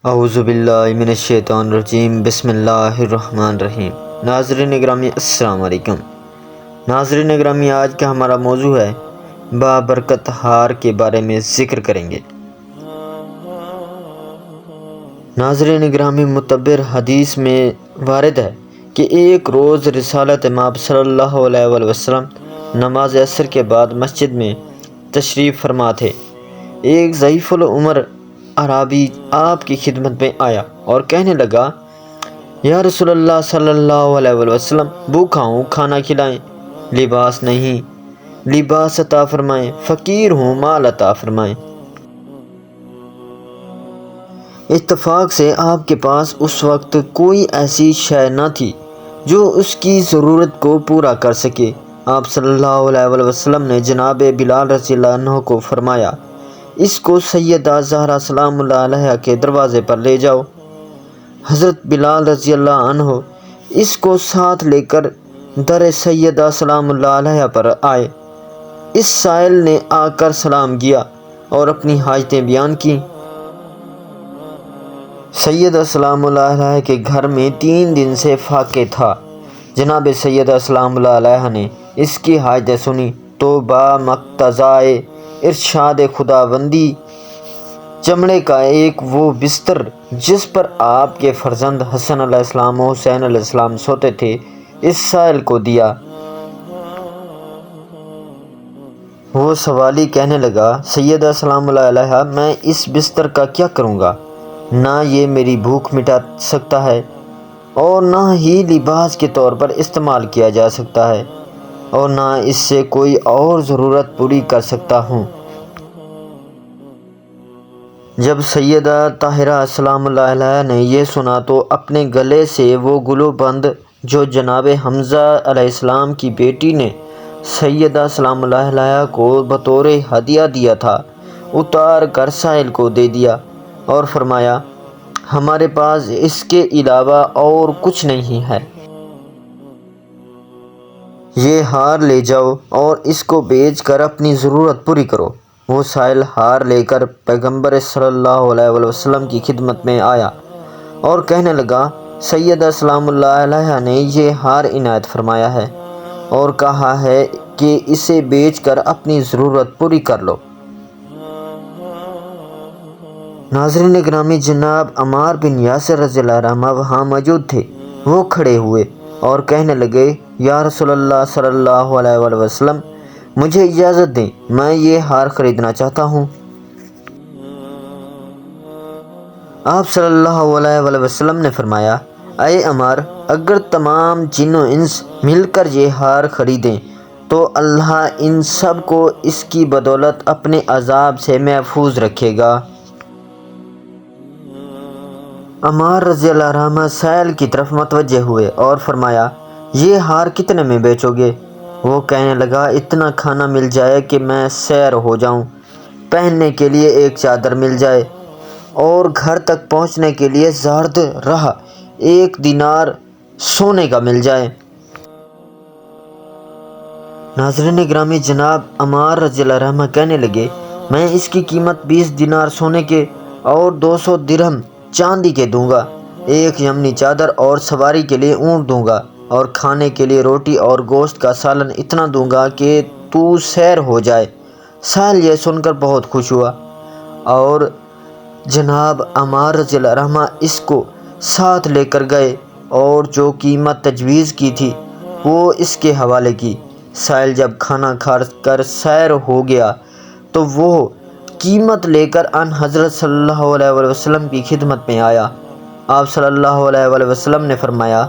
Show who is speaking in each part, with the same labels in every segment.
Speaker 1: اعوذ باللہ من الشیطان الرجیم بسم اللہ الرحمن الرحیم۔ ناظرین گرامی السلام علیکم۔ ناظرین گرامی، آج کا ہمارا موضوع ہے بابرکت ہار کے بارے میں ذکر کریں گے۔ ناظرین گرامی، معتبر حدیث میں وارد ہے کہ ایک روز رسالت مآب صلی اللہ علیہ وآلہ وسلم نماز عصر کے بعد مسجد میں تشریف فرما تھے۔ ایک ضعیف العمر اعرابی آپ کی خدمت میں آیا اور کہنے لگا، یا رسول اللہ صلی اللہ علیہ وآلہ وسلم، بھوکا ہوں، کھانا کھلائیں، لباس نہیں، لباس عطا فرمائیں، فقیر ہوں، مال عطا فرمائیں۔ اتفاق سے آپ کے پاس اس وقت کوئی ایسی شے نہ تھی جو اس کی ضرورت کو پورا کر سکے۔ آپ صلی اللہ علیہ وآلہ وسلم نے جناب بلال رضی اللہ عنہ کو فرمایا، اس کو سیدہ زہرا سلام اللہ علیہا کے دروازے پر لے جاؤ۔ حضرت بلال رضی اللہ عنہ اس کو ساتھ لے کر در سیدہ سلام اللہ علیہا پر آئے۔ اس سائل نے آ کر سلام کیا اور اپنی حاجتیں بیان کیں۔ سیدہ سلام اللہ علیہا کے گھر میں 3 دن سے فاقے تھا۔ جناب سیدہ سلام اللہ علیہا نے اس کی حاجتیں سنی تو با مقتضائے ارشاد خداوندی چمڑے کا ایک وہ بستر جس پر آپ کے فرزند حسن علیہ السلام و حسین علیہ السلام سوتے تھے، اس سائل کو دیا۔ وہ سوالی کہنے لگا، سیدہ سلام اللہ علیہا، میں اس بستر کا کیا کروں گا؟ نہ یہ میری بھوک مٹا سکتا ہے اور نہ ہی لباس کے طور پر استعمال کیا جا سکتا ہے اور نہ اس سے کوئی اور ضرورت پوری کر سکتا ہوں۔ جب سیدہ طاہرہ سلام اللہ علیہا نے یہ سنا تو اپنے گلے سے وہ گلو بند جو جناب حمزہ علیہ السلام کی بیٹی نے سیدہ سلام اللہ علیہا کو بطور ہدیہ دیا تھا، اتار کر سائل کو دے دیا اور فرمایا، ہمارے پاس اس کے علاوہ اور کچھ نہیں ہے، یہ ہار لے جاؤ اور اس کو بیچ کر اپنی ضرورت پوری کرو۔ وہ سائل ہار لے کر پیغمبر صلی اللہ علیہ وآلہ وسلم کی خدمت میں آیا اور کہنے لگا، سیدہ سلام اللہ علیہا نے یہ ہار عنایت فرمایا ہے اور کہا ہے کہ اسے بیچ کر اپنی ضرورت پوری کر لو۔ ناظرین گرامی، جناب عمار بن یاسر رضی اللہ عنہ وہاں موجود تھے۔ وہ کھڑے ہوئے اور کہنے لگے، یا رسول اللہ صلی اللہ علیہ وآلہ وسلم، مجھے اجازت دیں، میں یہ ہار خریدنا چاہتا ہوں۔ آپ صلی اللہ علیہ وآلہ وسلم نے فرمایا، اے عمار، اگر تمام جن و انس مل کر یہ ہار خریدیں تو اللہ ان سب کو اس کی بدولت اپنے عذاب سے محفوظ رکھے گا۔ عمار رضی اللہ عنہ سائل کی طرف متوجہ ہوئے اور فرمایا، یہ ہار کتنے میں بیچو گے؟ وہ کہنے لگا، اتنا کھانا مل جائے کہ میں سیر ہو جاؤں، پہننے کے لیے ایک چادر مل جائے اور گھر تک پہنچنے کے لیے زارد راہ 1 دینار سونے کا مل جائے۔ ناظرین گرامی، جناب عمار رضی اللہ عنہ کہنے لگے، میں اس کی قیمت 20 دینار سونے کے اور 200 درہم چاندی کے دوں گا، 1 یمنی چادر اور سواری کے لیے اونٹ دوں گا اور کھانے کے لیے روٹی اور گوشت کا سالن اتنا دوں گا کہ تو سیر ہو جائے۔ سائل یہ سن کر بہت خوش ہوا اور جناب عمار رضی اللہ عنہ اس کو ساتھ لے کر گئے اور جو قیمت تجویز کی تھی وہ اس کے حوالے کی۔ سائل جب کھانا کھا کر سیر ہو گیا تو وہ قیمت لے کر ان حضرت صلی اللہ علیہ وآلہ وسلم کی خدمت میں آیا۔ آپ صلی اللہ علیہ وآلہ وسلم نے فرمایا،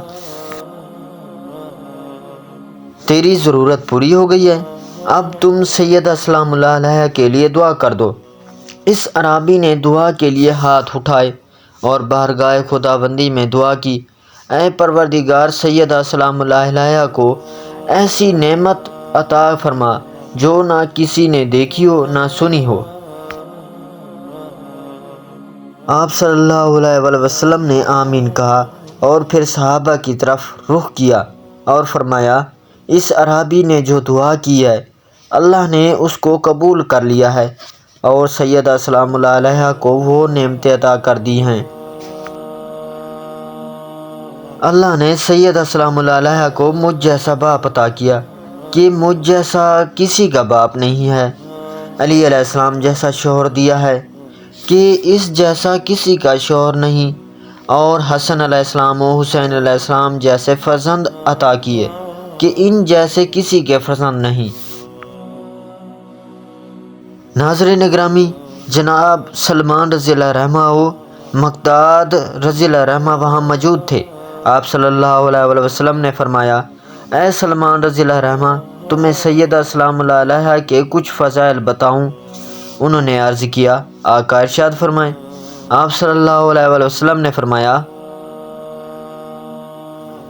Speaker 1: تیری ضرورت پوری ہو گئی ہے، اب تم سیدہ سلام اللہ علیہا کے لیے دعا کر دو۔ اس اعرابی نے دعا کے لیے ہاتھ اٹھائے اور بارگاہ خداوندی میں دعا کی، اے پروردگار، سیدہ سلام اللہ علیہا کو ایسی نعمت عطا فرما جو نہ کسی نے دیکھی ہو نہ سنی ہو۔ آپ صلی اللہ علیہ وآلہ وسلم نے آمین کہا اور پھر صحابہ کی طرف رخ کیا اور فرمایا، اس اعرابی نے جو دعا کی ہے اللہ نے اس کو قبول کر لیا ہے اور سیدہ سلام اللہ علیہا کو وہ نعمتیں عطا کر دی ہیں اللہ نے سید السلام علیہ کو مجھ جیسا باپ عطا کیا کہ مجھ جیسا کسی کا باپ نہیں ہے، علی علیہ السلام جیسا شوہر دیا ہے کہ اس جیسا کسی کا شوہر نہیں، اور حسن علیہ السلام و حسین علیہ السلام جیسے فرزند عطا کیے کہ ان جیسے کسی کے فرزند نہیں۔ ناظرین گرامی، جناب سلمان رضی اللہ رحمہ و مقداد رضی اللہ رحمہ وہاں موجود تھے۔ آپ صلی اللہ علیہ وسلم نے فرمایا، اے سلمان رضی اللہ رحمہ، تمہیں سیدہ سلام اللہ علیہ کے کچھ فضائل بتاؤں؟ انہوں نے عرض کیا، آقا ارشاد فرمائیں۔ آپ صلی اللہ علیہ وسلم نے فرمایا،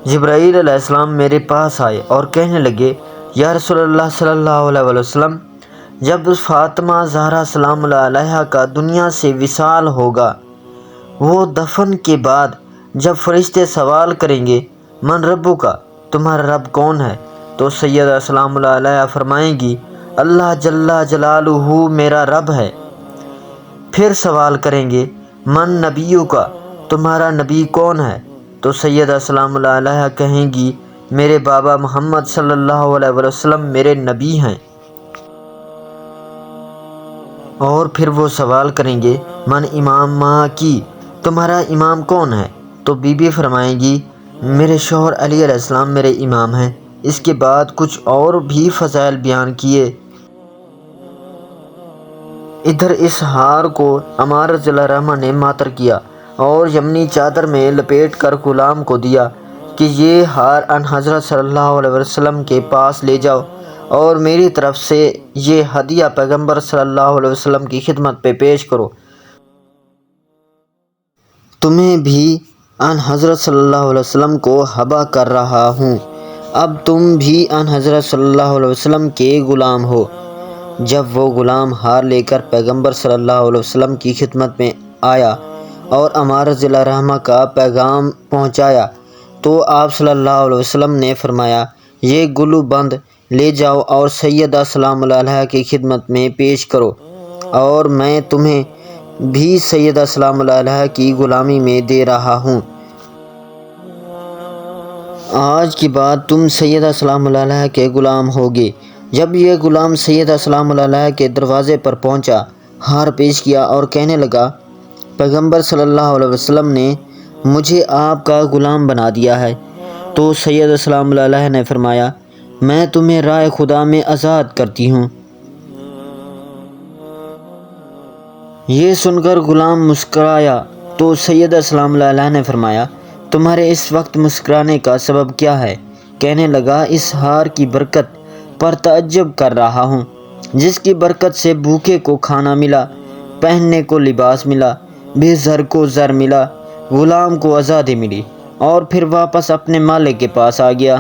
Speaker 1: جبرائیل علیہ السلام میرے پاس آئے اور کہنے لگے، یا رسول اللہ صلی اللہ علیہ وسلم، جب فاطمہ زہرا سلام اللہ علیہ کا دنیا سے وصال ہوگا، وہ دفن کے بعد جب فرشتے سوال کریں گے، من ربو کا، تمہارا رب کون ہے؟ تو سیدہ سلام اللہ علیہ فرمائیں گی، اللہ جل جلالہ میرا رب ہے۔ پھر سوال کریں گے، من نبیو کا، تمہارا نبی کون ہے؟ تو سیدہ سلام اللہ علیہ کہیں گی، میرے بابا محمد صلی اللہ علیہ وسلم میرے نبی ہیں۔ اور پھر وہ سوال کریں گے، من امام ماں کی، تمہارا امام کون ہے؟ تو بی بی فرمائیں گی، میرے شوہر علی علیہ السلام میرے امام ہیں۔ اس کے بعد کچھ اور بھی فضائل بیان کیے۔ ادھر اس ہار کو عمار رضی اللہ عنہ نے ماتر کیا اور یمنی چادر میں لپیٹ کر غلام کو دیا کہ یہ ہار ان حضرت صلی اللہ علیہ وسلم کے پاس لے جاؤ اور میری طرف سے یہ ہدیہ پیغمبر صلی اللہ علیہ وسلم کی خدمت پہ پیش کرو۔ تمہیں بھی ان حضرت صلی اللہ علیہ وسلم کو ہبہ کر رہا ہوں، اب تم بھی ان حضرت صلی اللہ علیہ وسلم کے غلام ہو۔ جب وہ غلام ہار لے کر پیغمبر صلی اللہ علیہ وسلم کی خدمت میں آیا اور عمار رضی اللہ عنہ کا پیغام پہنچایا تو آپ صلی اللہ علیہ وسلم نے فرمایا، یہ گلو بند لے جاؤ اور سیدہ سلام علیہ کی خدمت میں پیش کرو، اور میں تمہیں بھی سیدہ سلام علیہ کی غلامی میں دے رہا ہوں۔ آج کے بعد تم سیدہ سلام علیہ کے غلام ہوگے۔ جب یہ غلام سیدہ سلام علیہ کے دروازے پر پہنچا، ہار پیش کیا اور کہنے لگا، پیغمبر صلی اللہ علیہ وسلم نے مجھے آپ کا غلام بنا دیا ہے۔ تو سیدہ سلام علیہ نے فرمایا، میں تمہیں رائے خدا میں آزاد کرتی ہوں۔ یہ سن کر غلام مسکرایا تو سیدہ سلام علیہ نے فرمایا، تمہارے اس وقت مسکرانے کا سبب کیا ہے؟ کہنے لگا، اس ہار کی برکت پر تعجب کر رہا ہوں، جس کی برکت سے بھوکے کو کھانا ملا، پہننے کو لباس ملا، بے زر کو زر ملا، غلام کو آزادی ملی، اور پھر واپس اپنے مالک کے پاس آ گیا۔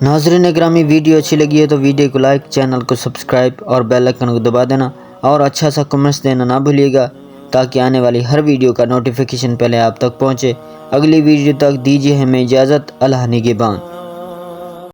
Speaker 1: ناظرین اکرامی، ویڈیو اچھی لگی ہے تو ویڈیو کو لائک، چینل کو سبسکرائب اور بیل آئیکن کو دبا دینا، اور اچھا سا کمنٹس دینا نہ بھولیے گا تاکہ آنے والی ہر ویڈیو کا نوٹیفیکیشن پہلے آپ تک پہنچے۔ اگلی ویڈیو تک دیجیے ہمیں اجازت، اللہ نگہبان۔